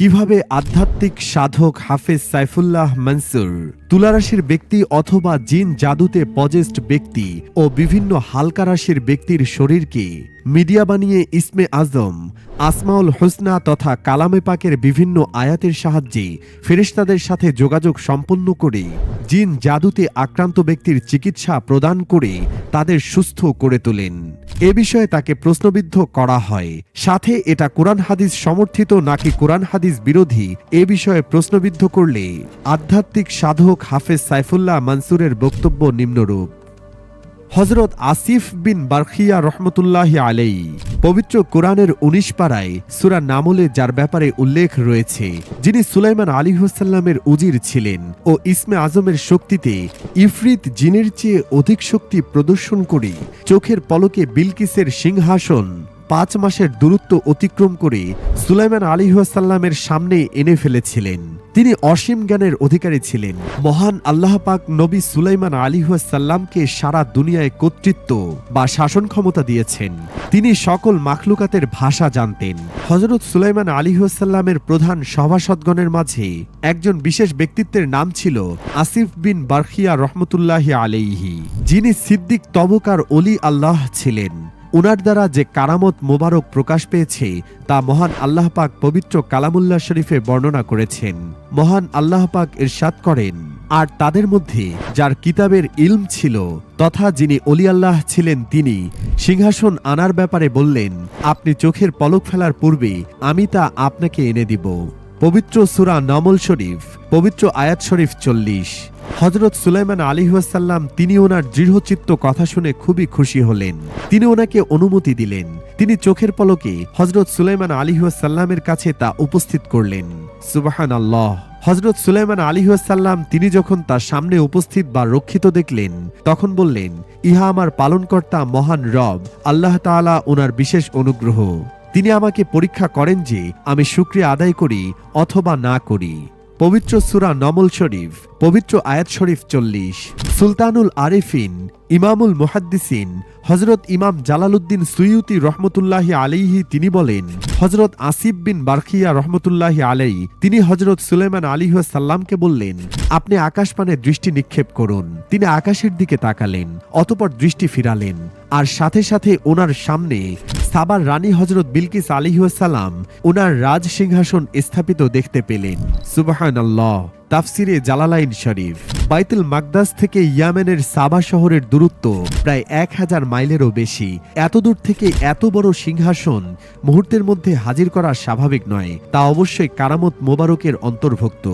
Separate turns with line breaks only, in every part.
কিভাবে আধ্যাত্মিক সাধক হাফেজ সাইফুল্লাহ মনসুর তুলারাশির ব্যক্তি অথবা জিন জাদুতে পজেসড ব্যক্তি ও বিভিন্ন হালকা রাশির ব্যক্তির শরীরকে মিডিয়া বানিয়ে ইসমে আজম, আসমাউল হুসনা তথা কালামে পাকের বিভিন্ন আয়াতের সাহায্যে ফেরেশতাদের সাথে যোগাযোগ সম্পন্ন করে জিন জাদুতে আক্রান্ত ব্যক্তির চিকিৎসা প্রদান করে তাদের সুস্থ করে তোলেন। এ বিষয়ে তাকে প্রশ্নবিদ্ধ করা হয়। সাথে এটা কোরআন হাদিস সমর্থিত নাকি কোরআন হাদিস বিরোধী এ বিষয়ে প্রশ্নবিদ্ধ করলে আধ্যাত্মিক সাধক হাফেজ সাইফুল্লাহ মনসুরের বক্তব্য নিম্নরূপ। হযরত আসিফ বিন বারখিয়া রহমতুল্লাহি আলাইহি পবিত্র কোরআনের ১৯ পারায় সূরা নামলে যার ব্যাপারে উল্লেখ রয়েছে, যিনি সুলাইমান আলাইহিসসালামের উজির ছিলেন ও ইসমে আজমের শক্তিতে ইফরিত জিনের চেয়ে অধিক শক্তি প্রদর্শন করে চোখের পলকে বিলকিসের সিংহাসন ৫ মাসের দূরত্ব অতিক্রম করে সুলাইমান আলাইহিসসালামের সামনে এনে ফেলেছিলেন। তিনি অসীম জ্ঞানের অধিকারী ছিলেন। মহান আল্লাহ পাক নবী সুলাইমান আলাইহিসসালামকে সারা দুনিয়ায় কর্তৃত্ব বা শাসন ক্ষমতা দিয়েছেন। তিনি সকল মাখলুকাতের ভাষা জানতেন। হযরত সুলাইমান আলাইহিসসালামের প্রধান সভাসদগণের মাঝে একজন বিশেষ ব্যক্তিত্বের নাম ছিল আসিফ বিন বারখিয়া রহমতুল্লাহি আলাইহি, যিনি সিদ্দিক তবকার ওলি আল্লাহ ছিলেন। উনার দ্বারা যে কারামত মোবারক প্রকাশ পেয়েছে তা মহান আল্লাহ পাক পবিত্র কালামুল্লাহ শরীফে বর্ণনা করেছেন। মহান আল্লাহ পাক ইরশাদ করেন, আর তাদের মধ্যে যার কিতাবের ইলম ছিল তথা যিনি ওলি আল্লাহ ছিলেন, তিনি সিংহাসন আনার ব্যাপারে বললেন, আপনি চোখের পলক ফেলার পূর্বে আমি তা আপনাকে এনে দিব। পবিত্র সূরা নামল শরীফ, পবিত্র আয়াত শরীফ ৪০। হযরত সুলাইমান আলাইহিসসালাম তিনি ওনার দৃঢ়চিত্ত কথা শুনে খুবই খুশি হলেন। তিনি ওনাকে অনুমতি দিলেন। তিনি চোখের পলকে হযরত সুলাইমান আলাইহিসসালামের কাছে তা উপস্থিত করলেন। সুবহানাল্লাহ। হযরত সুলাইমান আলাইহিসসালাম তিনি যখন তার সামনে উপস্থিত বা রক্ষিত দেখলেন, তখন বললেন, ইহা আমার পালনকর্তা মহান রব আল্লাহ তাআলা ওনার বিশেষ অনুগ্রহ। তিনি আমাকে পরীক্ষা করেন যে আমি শুকরিয়া আদায় করি অথবা না করি। পবিত্র সূরা নমল শরীফ, পবিত্র আয়াত শরীফ ৪০। সুলতানুল আরিফিন, ইমামুল মুহাদ্দিসিন হযরত ইমাম জালালউদ্দিন সুয়ুতি রহমতুল্লাহি আলাইহি তিনি বলেন, হযরত আসিফ বিন বারখিয়া রহমতুল্লাহি আলাইহি তিনি হযরত সুলাইমান আলাইহিসসালামকে বললেন, আপনি আকাশপানে দৃষ্টি নিক্ষেপ করুন। তিনি আকাশের দিকে তাকালেন, অতঃপর দৃষ্টি ফিরালেন, আর সাথে সাথে ওনার সামনে সাবার রানী হযরত বিলকিস আলাইহিসসালাম ওনার রাজ সিংহাসন স্থাপিত দেখতে পেলেন। সুবহানাল্লাহ। তাফসিরে জালালাইন শরীফ। বাইতুল মাকদাস থেকে ইয়ামেনের সাবা শহরের দূরত্ব প্রায় ১০০০ মাইলেরও বেশি। এত দূর থেকে এত বড় সিংহাসন মুহূর্তের মধ্যে হাজির করা স্বাভাবিক নয়, তা অবশ্যই কারামত মোবারকের অন্তর্ভুক্ত।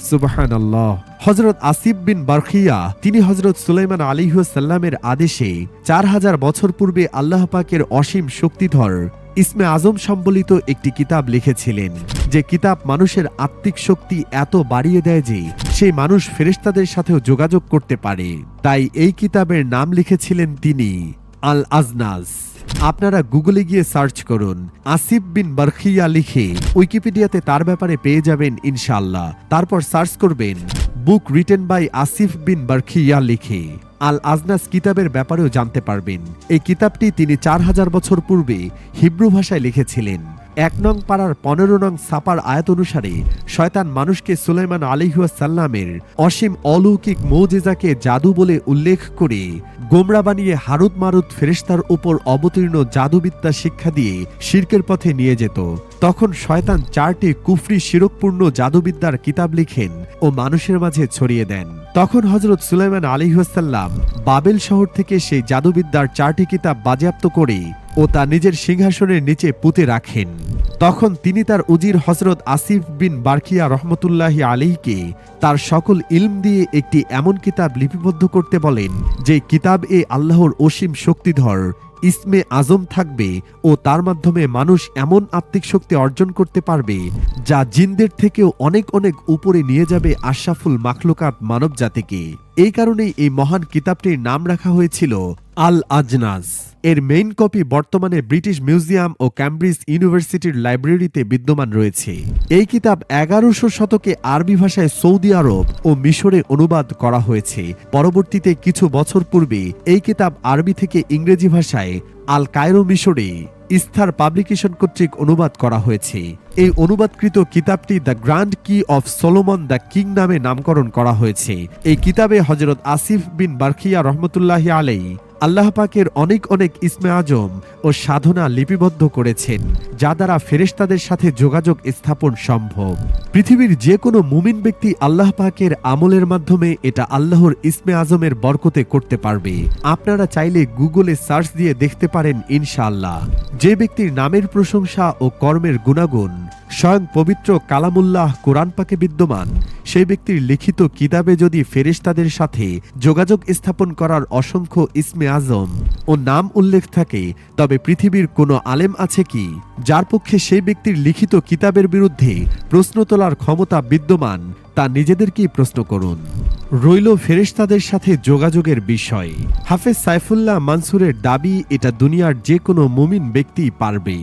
সুবহানাল্লাহ। হযরত আসিফ বিন বারখিয়া তিনি হযরত সুলাইমান আলাইহিসসালামের আদেশে ৪০০০ বছর পূর্বে আল্লাহ পাকের অসীম শক্তিধর ইসমে আজম সম্বলিত একটি কিতাব লিখেছিলেন, যে কিতাব মানুষের আত্মিক শক্তি এত বাড়িয়ে দেয় যে সেই মানুষ ফেরেশতাদের সাথেও যোগাযোগ করতে পারে। তাই এই কিতাবের নাম লিখেছিলেন তিনি আল আজনাজ। আপনারা গুগলে গিয়ে সার্চ করুন আসিফ বিন বারখিয়া লিখে, উইকিপিডিয়াতে তার ব্যাপারে পেয়ে যাবেন ইনশাআল্লাহ। তারপর সার্চ করবেন বুক রিটেন বাই আসিফ বিন বারখিয়া লিখে আল আজনাজ কিতাবের ব্যাপারেও জানতে পারবেন। এই কিতাবটি তিনি ৪০০০ বছর পূর্বে হিব্রু ভাষায় লিখেছিলেন। ১ নং পাড়ার ১৫ নং ছাপার আয়াত অনুসারে শয়তান মানুষকে সুলাইমান আলাইহিসসালামের অসীম অলৌকিক মুজিজাকে জাদু বলে উল্লেখ করে গোমরা বানিয়ে হারুত মারুত ফেরেশতার উপর অবতীর্ণ জাদুবিদ্যা শিক্ষা দিয়ে শিরকের পথে নিয়ে যেত। তখন শয়তান ৪টি কুফরি শিরকপূর্ণ জাদুবিদ্যার কিতাব লিখেন ও মানুষের মাঝে ছড়িয়ে দেন। তখন হযরত সুলাইমান আলাইহিসসালাম বাবেল শহর থেকে সেই জাদুবিদ্যার ৪টি কিতাব বাজেয়াপ্ত করে ও তা নিজের সিংহাসনের নিচে পুঁতে রাখেন। তখন তিনি তার উজির হযরত আসিফ বিন বারখিয়া রহমতুল্লাহি আলাইহিকে তার সকল ইলম দিয়ে একটি এমন কিতাব লিপিবদ্ধ করতে বলেন, যে কিতাব আল্লাহর অসীম শক্তিধর ইসমে আজম থাকবে ও তার মাধ্যমে মানুষ এমন আত্মিক শক্তি অর্জন করতে পারবে যা জিনদের থেকেও অনেক অনেক উপরে নিয়ে যাবে আশরাফুল মাখলুকাত মানব জাতিকে। এই কারণেই এই মহান কিতাবটির নাম রাখা হয়েছিল আল আজনাজ। এর মেইন কপি বর্তমানে ব্রিটিশ মিউজিয়াম ও ক্যামব্রিজ ইউনিভার্সিটির লাইব্রেরিতে বিদ্যমান রয়েছে। এই কিতাব ১১০০ শতকে আরবি ভাষায় সৌদি আরব ও মিশরে অনুবাদ করা হয়েছে। পরবর্তীতে কিছু বছর পূর্বে এই কিতাব আরবি থেকে ইংরেজি ভাষায় আল কায়রো মিশরে ইস্তার পাবলিকেশন কর্তৃক অনুবাদ করা হয়েছে। এই অনুবাদকৃত কিতাবটি দ্য গ্র্যান্ড কি অফ সলোমন দ্য কিং নামে নামকরণ করা হয়েছে। এই কিতাবে হযরত আসিফ বিন বারখিয়া রহমতুল্লাহি আলাইহি আল্লাহ পাকের অনেক অনেক ইসমে আজম ও সাধনা লিপিবদ্ধ করেছেন, যা দ্বারা ফেরেশতাদের সাথে যোগাযোগ স্থাপন সম্ভব। পৃথিবীর যে কোনো মুমিন ব্যক্তি আল্লাহ পাকের আমলের মাধ্যমে এটা আল্লাহর ইসমে আজমের বরকতে করতে পারবে। আপনারা চাইলে গুগলে সার্চ দিয়ে দেখতে পারেন ইনশাআল্লাহ। যে ব্যক্তির নামের প্রশংসা ও কর্মের গুণাগুণ স্বয়ং পবিত্র কালামুল্লাহ কোরআন পাকে বিদ্যমান, সেই ব্যক্তির লিখিত কিতাবে যদি ফেরেশতাদের সাথে যোগাযোগ স্থাপন করার অসংখ্য ইসমে আজম ও নাম উল্লেখ থাকে, তবে পৃথিবীর কোনো আলেম আছে কি যার পক্ষে সেই ব্যক্তির লিখিত কিতাবের বিরুদ্ধে প্রশ্ন তোলার ক্ষমতা বিদ্যমান? তা নিজেদেরকেই প্রশ্ন করুন। রইল ফেরেশতাদের সাথে যোগাযোগের বিষয়। হাফেজ সাইফুল্লাহ মানসুরের দাবি, এটা দুনিয়ার যে কোনো মুমিন ব্যক্তি পারবে,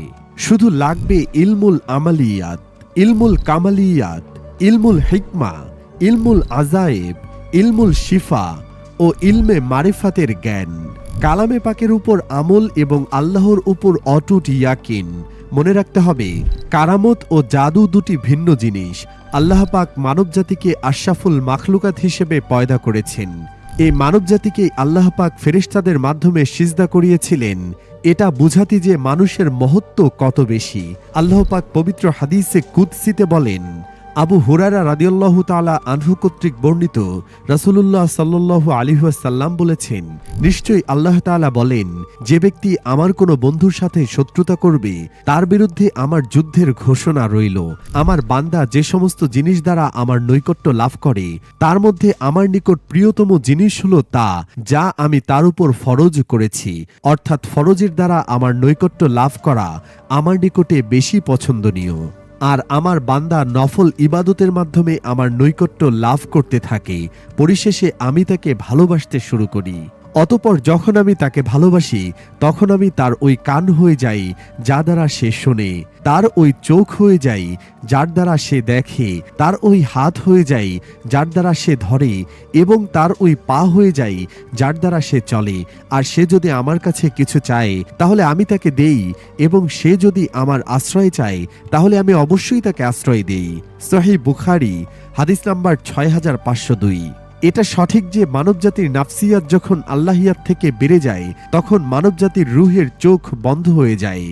শুধু লাগবে ইলমুল আমালিয়াত, ইলমুল কামালিয়াত, ইলমুল হিকমা, ইলমুল আজায়েব, ইলমুল শিফা ও ইলমে মারিফাতের জ্ঞান, কালামে পাকের উপর আমল এবং আল্লাহর উপর অটুট ইয়াকিন। মনে রাখতে হবে, কারামত ও জাদু দুটি ভিন্ন জিনিস। আল্লাহ পাক মানবজাতিকে আশরাফুল মাখলুকাত হিসেবে পয়দা করেছেন। এই মানবজাতিকে আল্লাহ পাক ফেরেশতাদের মাধ্যমে সিজদা করিয়েছিলেন, এটা বুঝাতে যে মানুষের মহত্ব কত বেশি। আল্লাহ পাক পবিত্র হাদিসে কুদসিতে বলেন, আবু হুরায়রা রাদিয়াল্লাহু তাআলা আনহু কর্তৃক বর্ণিত, রাসূলুল্লাহ সাল্লাল্লাহু আলাইহি ওয়াসাল্লাম বলেছেন, নিশ্চয়ই আল্লাহ তাআলা বলেন, যে ব্যক্তি আমার কোনো বন্ধুর সাথে শত্রুতা করবে, তার বিরুদ্ধে আমার যুদ্ধের ঘোষণা রইল। আমার বান্দা যে সমস্ত জিনিস দ্বারা আমার নৈকট্য লাভ করে, তার মধ্যে আমার নিকট প্রিয়তম জিনিস হলো তা যা আমি তার উপর ফরজ করেছি, অর্থাৎ ফরজের দ্বারা আমার নৈকট্য লাভ করা আমার নিকটে বেশি পছন্দনীয়। আর আমার বান্দা নফল ইবাদতের মাধ্যমে আমার নৈকট্য লাভ করতে থাকে, পরিশেষে আমি তাকে ভালোবাসতে শুরু করি। অতঃপর যখন আমি তাকে ভালোবাসি, তখন আমি তার ওই কান হয়ে যাই যা দ্বারা সে শোনে, তার ওই চোখ হয়ে যাই যার দ্বারা সে দেখে, তার ওই হাত হয়ে যাই যার দ্বারা সে ধরে, এবং তার ওই পা হয়ে যাই যার দ্বারা সে চলে। আর সে যদি আমার কাছে কিছু চায়, তাহলে আমি তাকে দেই, এবং সে যদি আমার আশ্রয় চায়, তাহলে আমি অবশ্যই তাকে আশ্রয় দেই। সহিহ বুখারী হাদিস নাম্বার 6502। এটা সঠিক যে মানবজাতির নাফসিয়াত যখন আল্লাহিয়াত থেকে বেড়ে যায়, তখন মানবজাতির রুহের চোখ বন্ধ হয়ে যায়,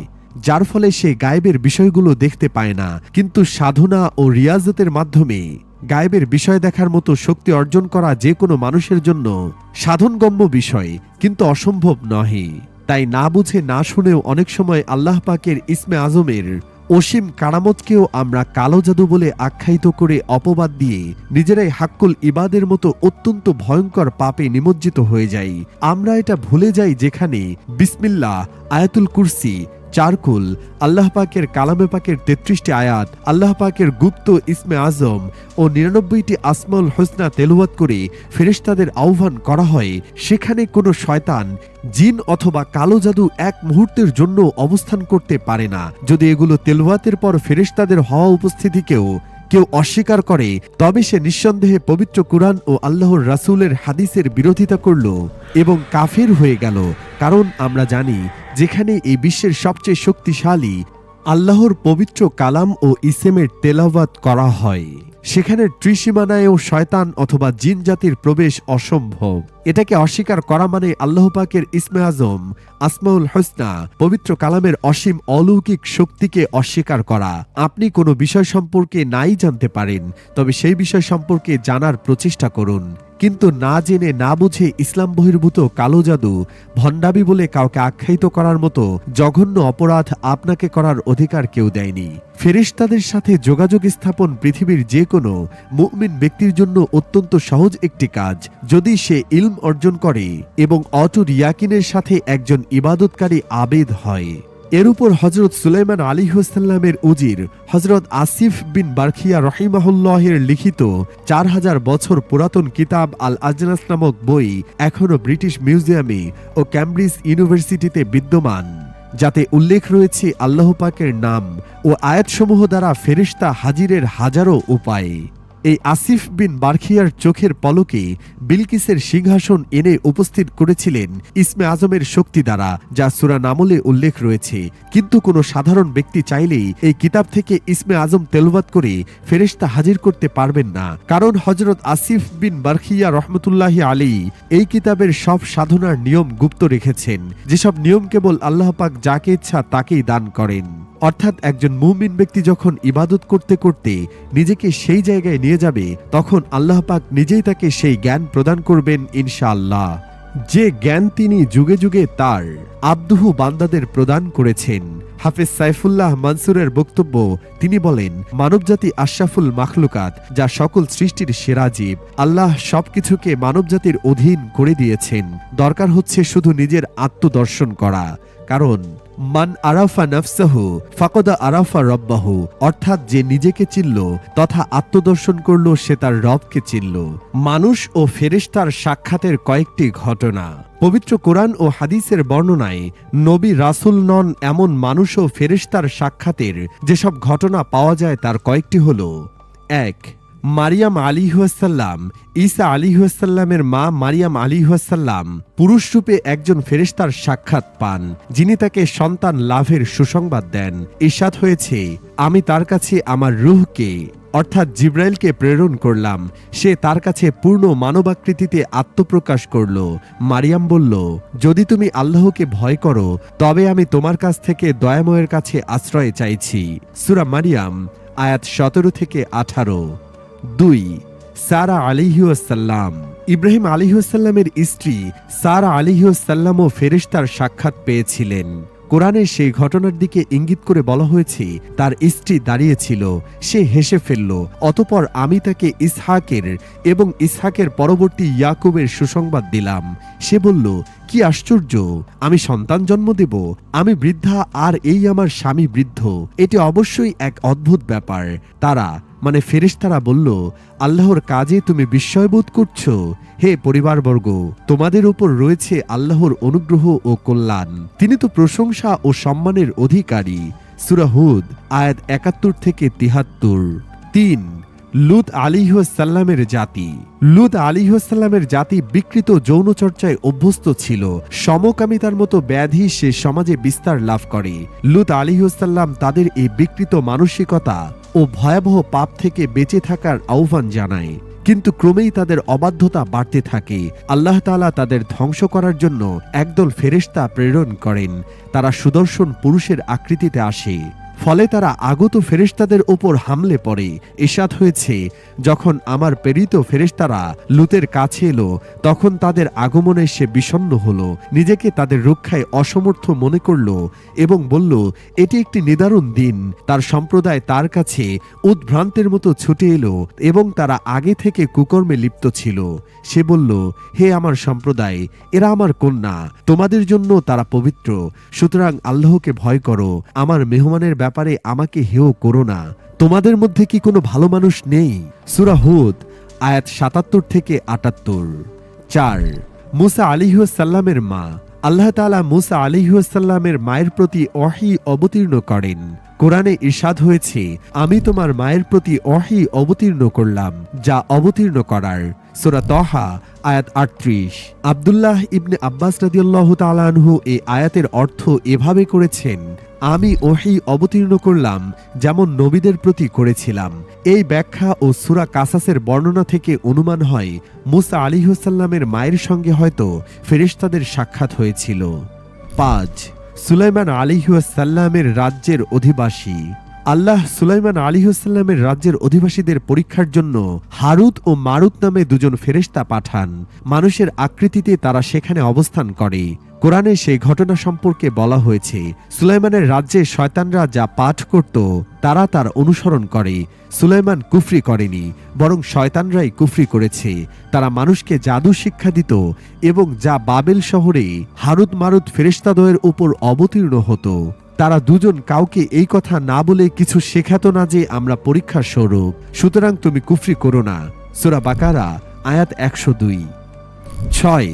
যার ফলে সে গায়েবের বিষয়গুলো দেখতে পায় না। কিন্তু সাধনা ও রিয়াজতের মাধ্যমে গায়েবের বিষয় দেখার মতো শক্তি অর্জন করা যে কোনো মানুষের জন্য সাধনগম্য বিষয়, কিন্তু অসম্ভব নহে। তাই না বুঝে না শুনেও অনেক সময় আল্লাহ পাকের ইসমে আজমের অসীম কারামতকেও আমরা কালো জাদু বলে আখ্যায়িত করে অপবাদ দিয়ে নিজেরাই হাক্কুল ইবাদের মতো অত্যন্ত ভয়ঙ্কর পাপে নিমজ্জিত হয়ে যাই। আমরা এটা ভুলে যাই যেখানে বিসমিল্লাহ, আয়াতুল কুরসি, চারকুল, আল্লাহ পাকের কালামে পাকের 33টি আয়াত, আল্লাহ পাকের গুপ্ত ইসমে আজম ও 99টি আসমাউল হোসনা তেলাওয়াত করে ফেরেশতাদের আহ্বান করা হয়, সেখানে কোনো শয়তান, জিন অথবা কালো জাদু এক মুহূর্তের জন্য অবস্থান করতে পারে না। যদি এগুলো তেলাওয়াতের পর ফেরেশতাদের হওয়া উপস্থিতিকেও কেউ অস্বীকার করে, তবে সে নিঃসন্দেহে পবিত্র কুরআন ও আল্লাহর রাসূলের হাদিসের বিরোধিতা করল এবং কাফের হয়ে গেল। কারণ আমরা জানি, যেখানে এই বিশ্বের সবচেয়ে শক্তিশালী আল্লাহর পবিত্র কালাম ও ইসেমের তেলাওয়াত করা হয়, সেখানে ত্রিসীমানায়ও শয়তান অথবা জিন জাতির প্রবেশ অসম্ভব। এটাকে অস্বীকার করা মানে আল্লাহ পাকের ইসমে আজম, আসমাউল হোসনা, পবিত্র কালামের অসীম অলৌকিক শক্তিকে অস্বীকার করা। আপনি কোনো বিষয় সম্পর্কে নাই জানতে পারেন, তবে সেই বিষয় সম্পর্কে জানার প্রচেষ্টা করুন। কিন্তু না জেনে না বুঝে ইসলাম বহির্ভূত কালো জাদু, ভণ্ডামি বলে কাউকে আখ্যায়িত করার মতো জঘন্য অপরাধ আপনাকে করার অধিকার কেউ দেয়নি। ফেরেশতাদের সাথে যোগাযোগ স্থাপন পৃথিবীর যে কোনো মুমিন ব্যক্তির জন্য অত্যন্ত সহজ একটি কাজ, যদি সে ইলম অর্জন করে এবং অটুট ইয়াকিনের সাথে একজন ইবাদতকারী আবেদ হয়। এর উপর হযরত সুলাইমান আলাইহিস সালামের উজির হযরত আসিফ বিন বারখিয়া রাহিমাহুল্লাহের লিখিত 4000 বছর পুরাতন কিতাব আল আজনাস নামক বই এখনো ব্রিটিশ মিউজিয়ামে ও ক্যামব্রিজ ইউনিভার্সিটিতে বিদ্যমান, যাতে উল্লেখ রয়েছে আল্লাহ পাকের নাম ও আয়াতসমূহ দ্বারা ফেরেশতা হাজিরের হাজারো উপায়। এই আসিফ বিন বারখিয়ার চোখের পলকে বিলকিসের সিংহাসন এনে উপস্থিত করেছিলেন ইসমে আজমের শক্তি দ্বারা, যা সূরা নামলে উল্লেখ রয়েছে। কিন্তু কোনো সাধারণ ব্যক্তি চাইলেই এই কিতাব থেকে ইসমে আজম তেলাওয়াত করে ফেরেশতা হাজির করতে পারবেন না, কারণ হযরত আসিফ বিন বারখিয়া রহমতুল্লাহি আলাইহি এই কিতাবের সব সাধনার নিয়ম গুপ্ত রেখেছেন, যেসব নিয়ম কেবল আল্লাহ পাক যাকে ইচ্ছা তাকেই দান করেন। অর্থাৎ একজন মুমিন ব্যক্তি যখন ইবাদত করতে করতে নিজেকে সেই জায়গায় নিয়ে যাবে, তখন আল্লাহ পাক নিজেই তাকে সেই জ্ঞান প্রদান করবেন ইনশাআল্লাহ, যে জ্ঞান তিনি যুগে যুগে তার আব্দুহু বান্দাদের প্রদান করেছেন। হাফেজ সাইফুল্লাহ মানসুরের বক্তব্য, তিনি বলেন, মানবজাতি আশরাফুল মাখলুকাত, যা সকল সৃষ্টির সেরা জীব। আল্লাহ সবকিছুকে মানবজাতির অধীন করে দিয়েছেন। দরকার হচ্ছে শুধু নিজের আত্মদর্শন করা, কারণ মান আরাফা নফসাহু ফাকদা আরাফা রব্বাহু, অর্থাৎ যে নিজেকে চিনল তথা আত্মদর্শন করল সে তার রবকে চিনল। মানুষ ও ফেরেশতার সাক্ষাতের কয়েকটি ঘটনা। পবিত্র কোরআন ও হাদিসের বর্ণনায় নবী রাসূল নন এমন মানুষ ও ফেরেশতার সাক্ষাতের যেসব ঘটনা পাওয়া যায় তার কয়েকটি হল: ১. মারিয়াম আলাইহিসসালাম। ঈসা আলাইহিসসালামের মা মারিয়াম আলাইহিসসালাম পুরুষ রূপে একজন ফেরেশতার সাক্ষাৎ পান, যিনি তাকে সন্তান লাভের সুসংবাদ দেন। ইরশাদ হয়েছে, আমি তার কাছে আমার রূহকে অর্থাৎ জিবরাইলকে প্রেরণ করলাম, সে তার কাছে পূর্ণ মানবাকৃতিতে আত্মপ্রকাশ করল। মারিয়াম বলল, যদি তুমি আল্লাহকে ভয় করো তবে আমি তোমার কাছ থেকে দয়াময়ের কাছে আশ্রয় চাইছি। সূরা মারিয়াম আয়াত 17 থেকে 18। ২. সারা আলাইহিসসালাম। ইব্রাহিম আলাইহিসসালামের স্ত্রী সারা আলাইহিসসালামও ফেরেশতার সাক্ষাৎ পেয়েছিলেন। কোরআনে সেই ঘটনার দিকে ইঙ্গিত করে বলা হয়েছে, তার স্ত্রী দাঁড়িয়েছিল, সে হেসে ফেলল। অতঃপর আমি তাকে ইসহাকের এবং ইসহাকের পরবর্তী ইয়াকুবের সুসংবাদ দিলাম। সে বলল, কি আশ্চর্য, আমি সন্তান জন্ম দেব? আমি বৃদ্ধা আর এই আমার স্বামী বৃদ্ধ, এটি অবশ্যই এক অদ্ভুত ব্যাপার। তারা মানে ফেরেশতারা বলল, আল্লাহর কাজে তুমি বিস্ময়বোধ করছো? হে পরিবারবর্গ, তোমাদের উপর রয়েছে আল্লাহর অনুগ্রহ ও কল্যাণ, তিনি তো প্রশংসা ও সম্মানের অধিকারী। সূরা হুদ আয়াত 71 থেকে 73। ৩. লূত আলাইহিসসালামের জাতি। লূত আলাইহিসসালামের জাতি বিকৃত যৌনচর্চায় অভ্যস্ত ছিল। সমকামিতার মতো ব্যাধি সে সমাজে বিস্তার লাভ করে। লূত আলাইহিসসালাম তাদের এই বিকৃত মানসিকতা ও ভয়াবহ পাপ থেকে বেঁচে থাকার আহ্বান জানায়, কিন্তু ক্রমেই তাদের অবাধ্যতা বাড়তে থাকে। আল্লাহ তাআলা তাদের ধ্বংস করার জন্য একদল ফেরেশতা প্রেরণ করেন। তারা সুদর্শন পুরুষের আকৃতিতে আসে, ফলে তারা আগত ফেরেশতাদের ওপর হামলে পড়ে। ইরশাদ হয়েছে, যখন আমার প্রেরিত ফেরেশতারা লূতের কাছে এলো, তখন তাদের আগমনে সে বিষণ্ণ হলো, নিজেকে তাদের রক্ষায় অসমর্থ মনে করল এবং বলল, এটি একটি নিদারুণ দিন। তার সম্প্রদায় তার কাছে উদ্ভ্রান্তের মতো ছুটে এলো এবং তারা আগে থেকে কুকর্মে লিপ্ত ছিল। সে বলল, হে আমার সম্প্রদায়, এরা আমার কন্যা, তোমাদের জন্য তারা পবিত্র, সুতরাং আল্লাহকে ভয় করো, আমার মেহমানের ব্যাপারে আমাকে হেয় করো না। তোমাদের মধ্যে কি কোনো ভালো মানুষ নেই? সূরা হুদ আয়াত 77 থেকে 78। ৪. মুসা আলাইহিসসালামের মা। আল্লাহ তাআলা মুসা আলাইহিসসালামের মায়ের প্রতি ওহী অবতীর্ণ করেন। কোরআনে ইরশাদ হয়েছে, আমি তোমার মায়ের প্রতি ওহী অবতীর্ণ করলাম যা অবতীর্ণ করার। সূরা তহা আয়াত 38। আব্দুল্লাহ ইবনে আব্বাস রাদিয়াল্লাহু তাআলা আনহু এই আয়াতের অর্থ এভাবে করেছেন, আমি ওহী অবতীর্ণ করলাম যেমন নবীদের প্রতি করেছিলাম। এই ব্যাখ্যা ও সূরা কাসাসের বর্ণনা থেকে অনুমান হয় মুসা আলাইহিসসালামের মায়ের সঙ্গে হয়তো ফেরেশতাদের সাক্ষাৎ হয়েছিল। ৫. সুলাইমান আলাইহিসসালামের রাজ্যের অধিবাসী। আল্লাহ সুলাইমান আলাইহিসসালামের রাজ্যের অধিবাসীদের পরীক্ষার জন্য হারুত ও মারুত নামে দুজন ফেরেশতা পাঠান। মানুষের আকৃতিতে তারা সেখানে অবস্থান করে। কোরআনে সেই ঘটনা সম্পর্কে বলা হয়েছে, সুলাইমানের রাজ্যে শয়তানরা যা পাঠ করত তারা তার অনুসরণ করে। সুলাইমান কুফরি করেনি, বরং শয়তানরাই কুফরি করেছে। তারা মানুষকে জাদু শিক্ষা দিত এবং যা বাবেল শহরে হারুত মারুত ফেরেশতাদ্বয়ের উপর অবতীর্ণ হতো। তারা দুজন কাউকে এই কথা না বলে কিছু শেখাতো না যে আমরা পরীক্ষা স্বরূপ, সুতরাং তুমি কুফরি করো না। সূরা বাকারা আয়াত 102। ৬.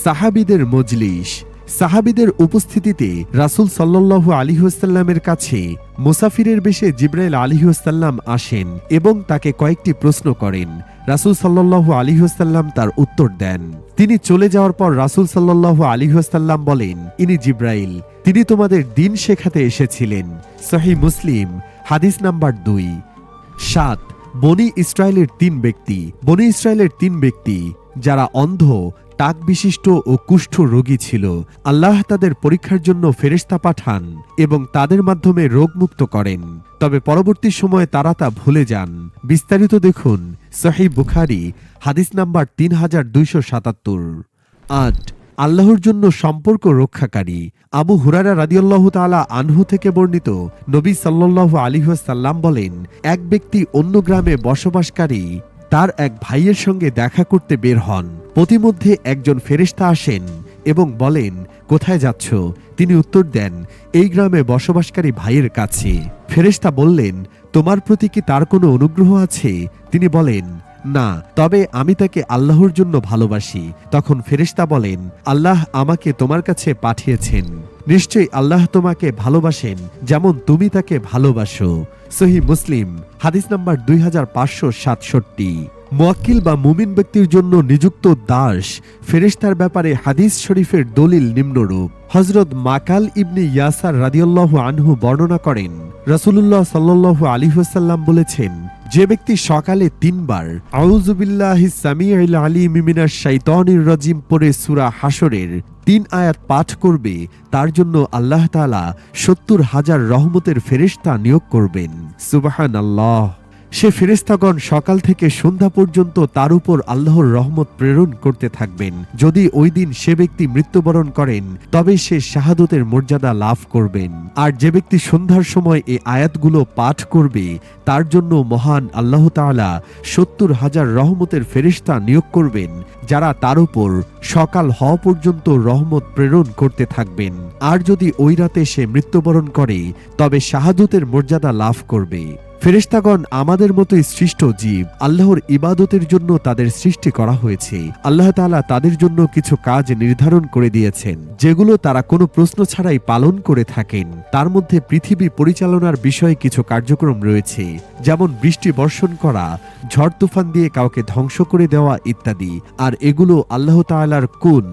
সাহাবীদের মজলিস। সাহাবীদের উপস্থিতিতে রাসূল সাল্লাল্লাহু আলাইহি ওয়াসাল্লামের কাছে মুসাফিরের বেশে জিবরাইল আলাইহিস সালাম আসেন এবং তাকে কয়েকটি প্রশ্ন করেন। রাসূল সাল্লাল্লাহু আলাইহি ওয়াসাল্লাম তার উত্তর দেন। তিনি চলে যাওয়ার পর রাসূল সাল্লাল্লাহু আলাইহি ওয়াসাল্লাম বলেন, ইনি জিবরাইল, তিনি তোমাদের দ্বীন শেখাতে এসেছিলেন। সহিহ মুসলিম হাদিস নাম্বার 2। 7 বনী ইসরায়েলের 3 ব্যক্তি। বনী ইসরায়েলের 3 ব্যক্তি যারা অন্ধ, টাক বিশিষ্ট ও কুষ্ঠ রোগী ছিল, আল্লাহ তাদের পরীক্ষার জন্য ফেরেশতা পাঠান এবং তাদের মাধ্যমে রোগমুক্ত করেন। তবে পরবর্তী সময়ে তারা তা ভুলে যান। বিস্তারিত দেখুন সহিহ বুখারী হাদিস নাম্বার 3277। 8 আল্লাহর জন্য সম্পর্ক রক্ষাকারী। আবু হুরায়রা রাদিয়াল্লাহু তাআলা আনহু থেকে বর্ণিত, নবী সাল্লাল্লাহু আলাইহি ওয়াসাল্লাম বলেন, এক ব্যক্তি অন্য গ্রামে বসবাসকারী তার এক ভাইয়ের সঙ্গে দেখা করতে বের হন। পথিমধ্যে একজন ফেরেশতা আসেন এবং বলেন, কোথায় যাচ্ছ? তিনি উত্তর দেন, এই গ্রামে বসবাসকারী ভাইয়ের কাছে। ফেরেশতা বললেন, তোমার প্রতি কি তার কোনো অনুগ্রহ আছে? তিনি বলেন, না, তবে আমি তাকে আল্লাহর জন্য ভালোবাসি। তখন ফেরেশতা বলেন, আল্লাহ আমাকে তোমার কাছে পাঠিয়েছেন। নিশ্চয়ই আল্লাহ তোমাকে ভালোবাসেন যেমন তুমি তাকে ভালোবাসো। সহিহ মুসলিম হাদিস নাম্বার 2567। মুয়াক্কিল বা মুমিন ব্যক্তির জন্য নিযুক্ত দাস ফেরেশতার ব্যাপারে হাদিস শরীফের দলিল নিম্নরূপ। হযরত মাকাল ইবনে ইয়াসার রাদিয়াল্লাহু আনহু বর্ণনা করেন, রাসূলুল্লাহ সাল্লাল্লাহু আলাইহি ওয়াসাল্লাম বলেছেন, যে ব্যক্তি সকালে 3 বার আউযু বিল্লাহিস সামিউল আলিম মিনাশ শাইতানির রাজিম পড়ে সূরা হাশরের 3 আয়াত পাঠ করবে, তার জন্য আল্লাহ তাআলা 70,000 রহমতের ফেরেশতা নিয়োগ করবেন। সুবহানাল্লাহ। সে ফেরেশতাগণ সকাল থেকে সন্ধ্যা পর্যন্ত তার উপর আল্লাহর রহমত প্রেরণ করতে থাকবেন। যদি ওই দিন সে ব্যক্তি মৃত্যুবরণ করেন তবে সে শাহাদতের মর্যাদা লাভ করবেন। আর যে ব্যক্তি সন্ধ্যার সময় এই আয়াতগুলো পাঠ করবে তার জন্য মহান আল্লাহ তাআলা 70,000 রহমতের ফেরেশতা নিয়োগ করবেন, যারা তার উপর সকাল হওয়া পর্যন্ত রহমত প্রেরণ করতে থাকবেন। আর যদি ওই রাতে সে মৃত্যুবরণ করে তবে শাহাদতের মর্যাদা লাভ করবে। ফেরেশতাগণ আমাদের মতোই সৃষ্ট জীব। আল্লাহর ইবাদতের জন্য তাদের সৃষ্টি করা হয়েছে। আল্লাহ তাআলা তাদের জন্য কিছু কাজ নির্ধারণ করে দিয়েছেন, যেগুলো তারা কোনো প্রশ্ন ছাড়াই পালন করে থাকেন। তার মধ্যে পৃথিবী পরিচালনার বিষয়ে কিছু কার্যক্রম রয়েছে, যেমন বৃষ্টি বর্ষণ করা, ঝড় তুফান দিয়ে কাউকে ধ্বংস করে দেওয়া ইত্যাদি। আর এগুলো আল্লাহ তাআলার কুন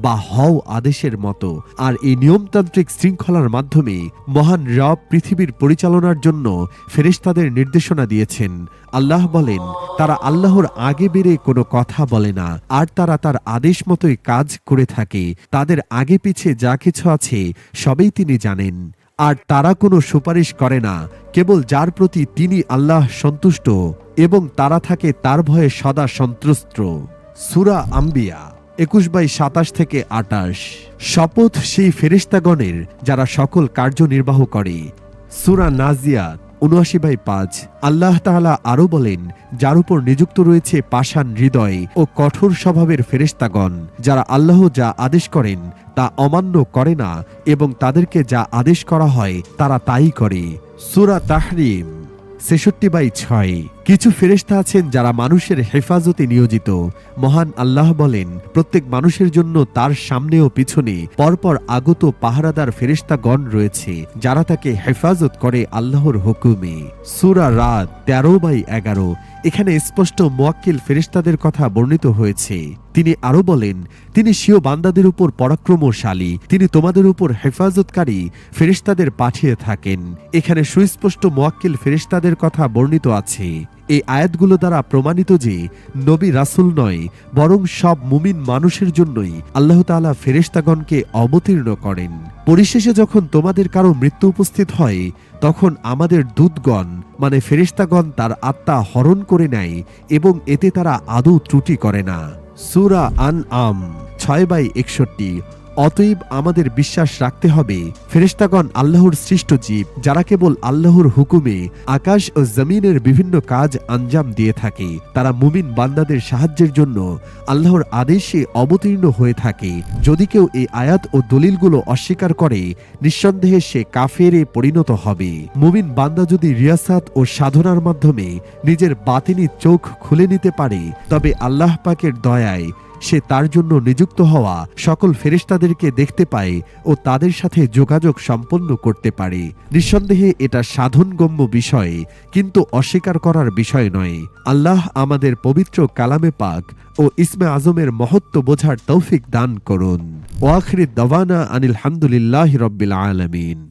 বা হও আদেশের মতো। আর এই নিয়মতান্ত্রিক শৃঙ্খলার মাধ্যমে মহান রব পৃথিবীর পরিচালনার জন্য ফেরেশতাদের নির্দেশনা দিয়েছেন। আল্লাহ বলেন, তারা আল্লাহর আগে বেড়ে কোনো কথা বলে না, আর তারা তার আদেশ মতোই কাজ করে থাকে। তাদের আগে পিছে যা কিছু আছে সবই তিনি জানেন। আর তারা কোনো সুপারিশ করে না, কেবল যার প্রতি তিনি আল্লাহ সন্তুষ্ট, এবং তারা থাকে তার ভয়ে সদা সন্ত্রস্ত। সূরা আম্বিয়া 21/27-28। শপথ সেই ফেরেশতাগণের যারা সকল কার্য নির্বাহ করে। সূরা নাজিয়াত 79/5। আল্লাহ তাআলা আরো বলেন, যার উপর নিযুক্ত রয়েছে পাষাণ হৃদয় ও কঠোর স্বভাবের ফেরেশতাগণ, যারা আল্লাহ যা আদেশ করেন তা অমান্য করে না এবং তাদেরকে যা আদেশ করা হয় তারা তাই করে। সূরা তাহরিম 66/6। কিছু ফেরেশতা আছেন যারা মানুষের হেফাজতে নিয়োজিত। মহান আল্লাহ বলেন, প্রত্যেক মানুষের জন্য তার সামনে ও পিছনে পরপর আগত পাহারাদার ফেরেশতাগণ রয়েছে, যারা তাকে হেফাজত করে আল্লাহর হুকুমে। সূরা রাত 13/11। এখানে স্পষ্ট মুয়াক্কিল ফেরেশতাদের কথা বর্ণিত হয়েছে। তিনি আরো বলেন, তিনি স্বীয় বান্দাদের উপর পরাক্রমশালী, তিনি তোমাদের উপর হেফাজতকারী ফেরেশতাদের পাঠিয়ে থাকেন। এখানে সুস্পষ্ট মুয়াক্কিল ফেরেশতাদের কথা বর্ণিত আছে। এই আয়াতগুলো দ্বারা প্রমাণিত যে নবী রাসূল নয়, বরং সব মুমিন মানুষের জন্যই আল্লাহ তাআলা ফেরেশতাগণকে অবতীর্ণ করেন। পরিশেষে যখন তোমাদের কারো মৃত্যু উপস্থিত হয় তখন আমাদের দূতগণ মানে ফেরেশতাগণ তার আত্মা হরণ করে নেয় এবং এতে তারা আদৌ ত্রুটি করে না। সূরা আনআম 6/61। অতএব আমাদের বিশ্বাস রাখতে হবে ফেরেশতাগণ আল্লাহর সৃষ্ট জীব, যারা কেবল আল্লাহর হুকুমে আকাশ ও জমিনের বিভিন্ন কাজ আঞ্জাম দিয়ে থাকে। তারা মুমিন বান্দাদের সাহায্যের জন্য আল্লাহর আদেশে অবতীর্ণ হয়ে থাকে। যদি কেউ এই আয়াত ও দলিলগুলো অস্বীকার করে নিঃসন্দেহে সে কাফেরে পরিণত হবে। মুমিন বান্দা যদি রিয়াসাত ও সাধনার মাধ্যমে নিজের বাতিনি চোখ খুলে নিতে পারে তবে আল্লাহ পাকের দয়ায় সে তার জন্য নিযুক্ত হওয়া সকল ফেরেশতাদেরকে দেখতে পায় ও তাদের সাথে যোগাযোগ সম্পন্ন করতে পারে। নিঃসন্দেহে এটা সাধনগম্য বিষয়, কিন্তু অস্বীকার করার বিষয় নয়। আল্লাহ আমাদের পবিত্র কালামে পাক ও ইসমে আজমের মহত্ব বোঝার তৌফিক দান করুন। ওয়া আখিরু দাওয়ানা আনিল হামদুলিল্লাহি রাব্বিল আলামিন।